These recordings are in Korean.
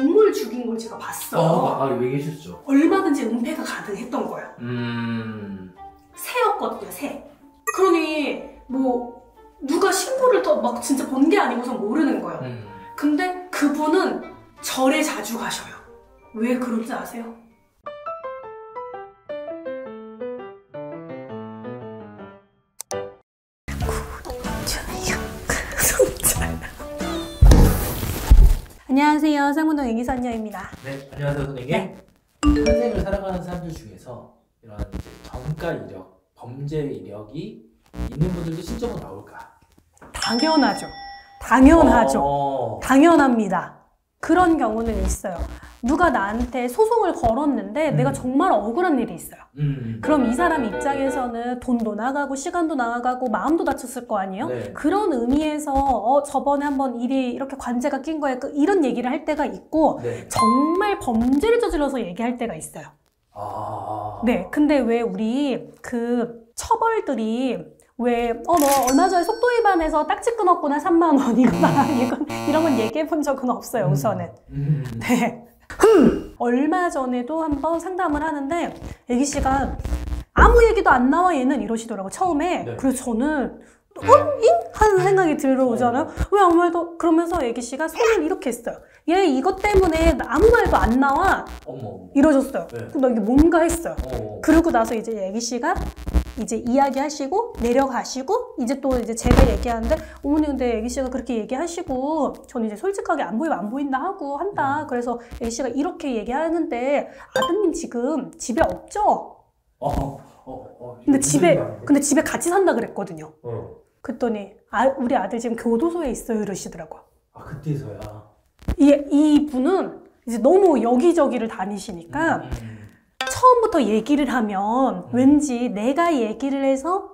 동물 죽인 걸 제가 봤어요. 얘기해 주셨죠. 얼마든지 은폐가 가능했던 거예요. 새였거든요, 새. 그러니 뭐 누가 신고를 더 막 진짜 본 게 아니고서 모르는 거예요. 근데 그분은 절에 자주 가셔요. 왜 그런지 아세요? 안녕하세요. 쌍문동 애기선녀입니다. 네, 안녕하세요 선생님. 네. 현생을 살아가는 사람들 중에서 이런 이제 정가 이력, 범죄 이력이 있는 분들도 신청으로 나올까? 당연하죠. 당연하죠. 당연합니다. 그런 경우는 있어요. 누가 나한테 소송을 걸었는데 내가 정말 억울한 일이 있어요. 그럼 이 사람 입장에서는 돈도 나가고 시간도 나가고 마음도 다쳤을 거 아니에요? 네. 그런 의미에서 저번에 한번 일이 이렇게 관제가 낀 거야 이런 얘기를 할 때가 있고 네. 정말 범죄를 저질러서 얘기할 때가 있어요. 네. 근데 왜 우리 그 처벌들이 왜 너 얼마 전에 속도 위반해서 딱지 끊었구나 3만 원 이런 건 얘기해 본 적은 없어요. 우선은. 네. 얼마 전에도 한번 상담을 하는데 애기 씨가 아무 얘기도 안 나와 얘는 이러시더라고 처음에. 네. 그래서 저는 하는 생각이 들어오잖아요. 왜 아무 말도. 그러면서 애기 씨가 손을 이렇게 했어요. 얘 이것 때문에 아무 말도 안 나와. 이러셨어요. 네. 나 이게 뭔가 했어요. 그러고 나서 이제 애기 씨가 이제 이야기하시고 내려가시고 이제 또 이제 제가 얘기하는데 어머니 근데 애기 씨가 그렇게 얘기하시고 저는 이제 솔직하게 안 보이면 안 보인다 하고 한다. 그래서 애기 씨가 이렇게 얘기하는데 아드님 지금 집에 없죠? 근데 집에 같이 산다 그랬거든요. 그랬더니 우리 아들 지금 교도소에 있어요 이러시더라고요. 그때서야. 이 분은 이제 너무 여기저기를 다니시니까 처음부터 얘기를 하면 왠지 내가 얘기를 해서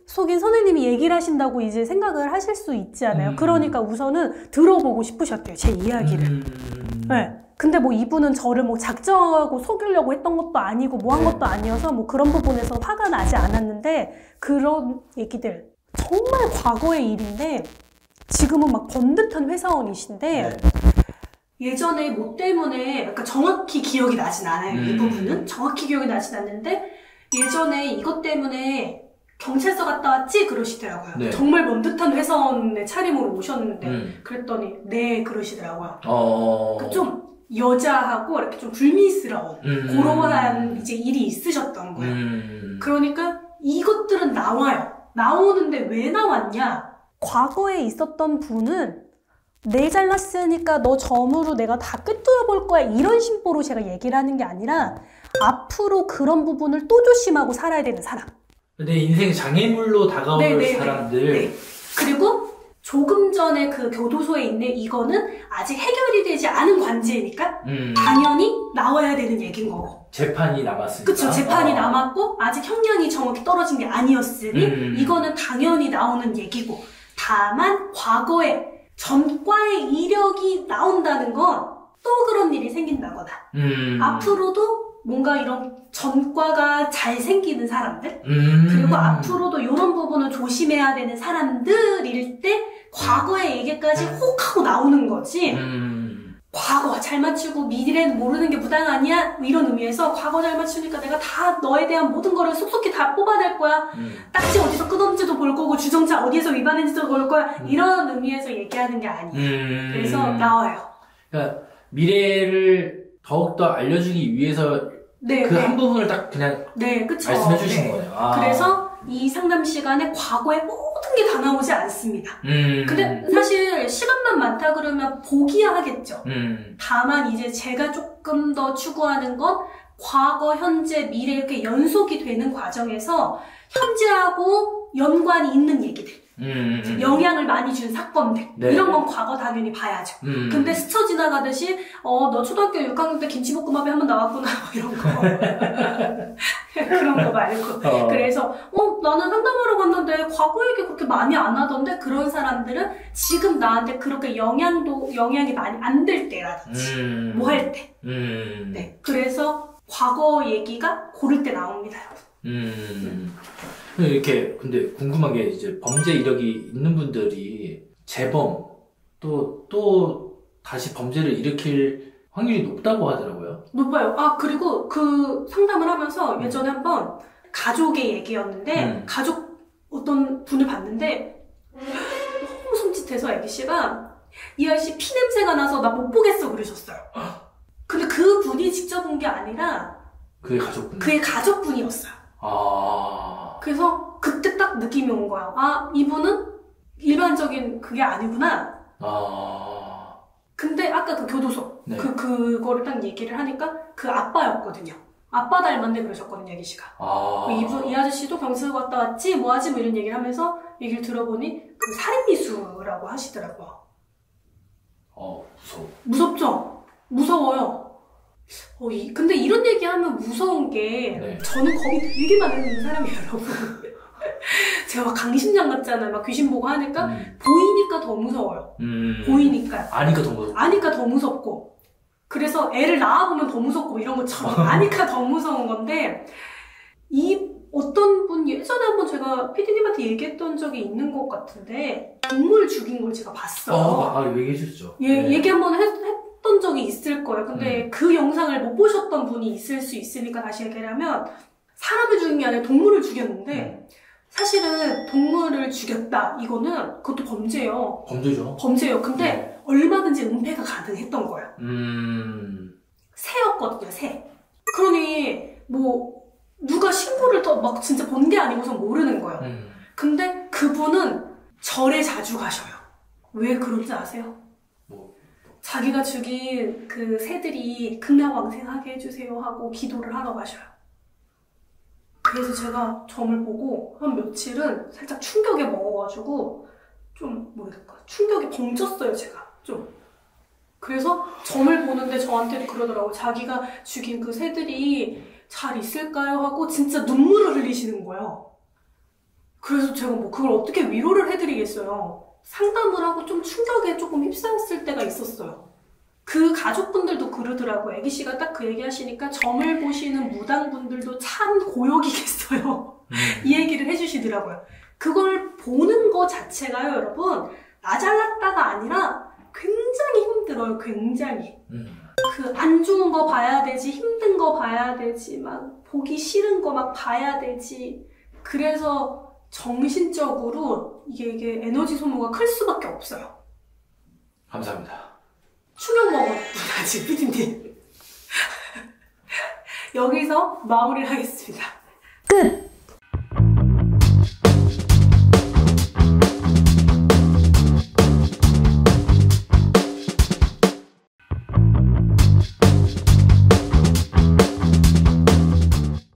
속인 선생님이 얘기를 하신다고 이제 생각을 하실 수 있잖아요. 그러니까 우선은 들어보고 싶으셨대요, 제 이야기를. 네. 근데 뭐 이분은 저를 뭐 작정하고 속이려고 했던 것도 아니고 뭐 한 것도 아니어서 뭐 그런 부분에서 화가 나지 않았는데 그런 얘기들 정말 과거의 일인데 지금은 막 번듯한 회사원이신데 예전에 뭐 때문에 약간 정확히 기억이 나진 않아요. 이 부분은 정확히 기억이 나진 않는데 예전에 이것 때문에 경찰서 갔다 왔지? 그러시더라고요. 네. 정말 먼 듯한 회사원의 차림으로 오셨는데 그랬더니 네 그러시더라고요. 좀 여자하고 이렇게 좀 불미스러운 그러한 이제 일이 있으셨던 거예요. 그러니까 이것들은 나와요. 나오는데 왜 나왔냐? 과거에 있었던 분은 내 잘났으니까 너 점으로 내가 다 꿰뚫어 볼 거야 이런 심보로 제가 얘기를 하는 게 아니라 앞으로 그런 부분을 또 조심하고 살아야 되는 사람. 내 인생 장애물로 다가올 사람들. 네. 그리고 조금 전에 그 교도소에 있는 이거는 아직 해결이 되지 않은 관제니까 당연히 나와야 되는 얘기인 거고. 재판이 남았으니까. 그쵸. 재판이 남았고 아직 형량이 정확히 떨어진 게 아니었으니 이거는 당연히 나오는 얘기고. 다만 과거에 전과의 이력이 나온다는 건 또 그런 일이 생긴다거나 앞으로도 뭔가 이런 전과가 잘 생기는 사람들 그리고 앞으로도 이런 부분을 조심해야 되는 사람들일 때 과거의 얘기까지 혹 하고 나오는 거지 과거 잘 맞추고 미래는 모르는 게 무당 아니야? 이런 의미에서 과거 잘 맞추니까 내가 다 너에 대한 모든 거를 속속히 다 뽑아낼 거야. 딱지 어디서 끊었는지도 볼 거고 주정차 어디에서 위반했는지도 볼 거야. 이런 의미에서 얘기하는 게 아니에요. 그래서 나와요. 그러니까 미래를 더욱더 알려주기 위해서 그 한 부분을 딱 그냥 말씀해 주신 거예요. 그래서 이 상담 시간에 과거의 모든 게 다 나오지 않습니다. 근데 사실 시간만 많다 그러면 보기야 하겠죠. 다만 이제 제가 조금 더 추구하는 건 과거, 현재, 미래 이렇게 연속이 되는 과정에서 현재하고 연관이 있는 얘기들. 영향을 많이 준 사건들 이런 건 과거 당연히 봐야죠. 근데 스쳐 지나가듯이 너 초등학교 6학년 때 김치볶음밥에 한번 나왔구나 이런 거 그런 거 말고 그래서 나는 상담하러 갔는데 과거 얘기 그렇게 많이 안 하던데 그런 사람들은 지금 나한테 그렇게 영향이 많이 안 될 때라든지 뭐 할 때 네. 그래서 과거 얘기가 고를 때 나옵니다, 여러분. 이렇게 근데 궁금한 게 이제 범죄 이력이 있는 분들이 재범 또 다시 범죄를 일으킬 확률이 높다고 하더라고요. 높아요. 아, 그리고 그 상담을 하면서 예전에 한번 가족의 얘기였는데 가족 어떤 분을 봤는데 너무 손짓해서 애기씨가 이 아저씨 피냄새가 나서 나 못 보겠어 그러셨어요. 근데 그 분이 직접 본 게 아니라 그의 가족분? 그의 가족분이었어요. 그래서 그때 딱 느낌이 온 거야. 아, 이분은 일반적인 그게 아니구나. 근데 아까 그 교도소 네. 그거를 딱 얘기를 하니까 그 아빠였거든요. 아빠 닮았네 그러셨거든요, 애기씨가. 이 아저씨도 경찰서 갔다 왔지 뭐하지 뭐 이런 얘기를 하면서 얘기를 들어보니 그 살인미수라고 하시더라고요. 무서워. 무섭죠? 무서워요. 근데 이런 얘기하면 무서운 게 네. 저는 겁이 되게 많은 사람이에요, 여러분. 제가 막 강심장 같잖아요. 막 귀신 보고 하니까 보이니까 더 무서워요. 보이니까. 아니까 더 무섭고. 아니까 더 무섭고. 그래서 애를 낳아보면 더 무섭고 이런 것처럼 아니까 더 무서운 건데 어떤 분 예전에 한번 제가 PD님한테 얘기했던 적이 있는 것 같은데 동물 죽인 걸 제가 봤어요. 얘기해 주셨죠. 얘기 한번 했던 적이 있을 거예요. 근데 그 영상을 못 보셨던 분이 있을 수 있으니까 다시 얘기를 하면 사람을 죽인 게 아니라 동물을 죽였는데 사실은 동물을 죽였다. 이거는 그것도 범죄예요. 범죄죠. 범죄예요. 근데 얼마든지 은폐가 가능했던 거예요. 새였거든요, 새. 그러니 뭐 누가 신고를 더 막 진짜 본 게 아니고선 모르는 거예요. 근데 그분은 절에 자주 가셔요. 왜 그런지 아세요? 자기가 죽인 그 새들이 극락왕생하게 해주세요 하고 기도를 하러 가셔요. 그래서 제가 점을 보고 한 며칠은 살짝 충격에 먹어가지고 좀 모르겠다. 충격에 벙쪘어요, 제가. 좀. 그래서 점을 보는데 저한테도 그러더라고요. 자기가 죽인 그 새들이 잘 있을까요? 하고 진짜 눈물을 흘리시는 거예요. 그래서 제가 뭐 그걸 어떻게 위로를 해드리겠어요. 상담을 하고 좀 충격에 조금 휩싸였을 때가 있었어요. 그 가족분들도 그러더라고요. 애기씨가 딱 그 얘기 하시니까 점을 보시는 무당분들도 참 고역이겠어요. 이 얘기를 해주시더라고요. 그걸 보는 거 자체가요, 여러분. 나 잘났다가 아니라 굉장히 힘들어요, 굉장히. 그 안 좋은 거 봐야 되지, 힘든 거 봐야 되지, 막 보기 싫은 거 막 봐야 되지. 그래서 정신적으로 이게 에너지 소모가 클 수밖에 없어요. 감사합니다. 충격 먹었구나, 피디님. 여기서 마무리를 하겠습니다. 끝!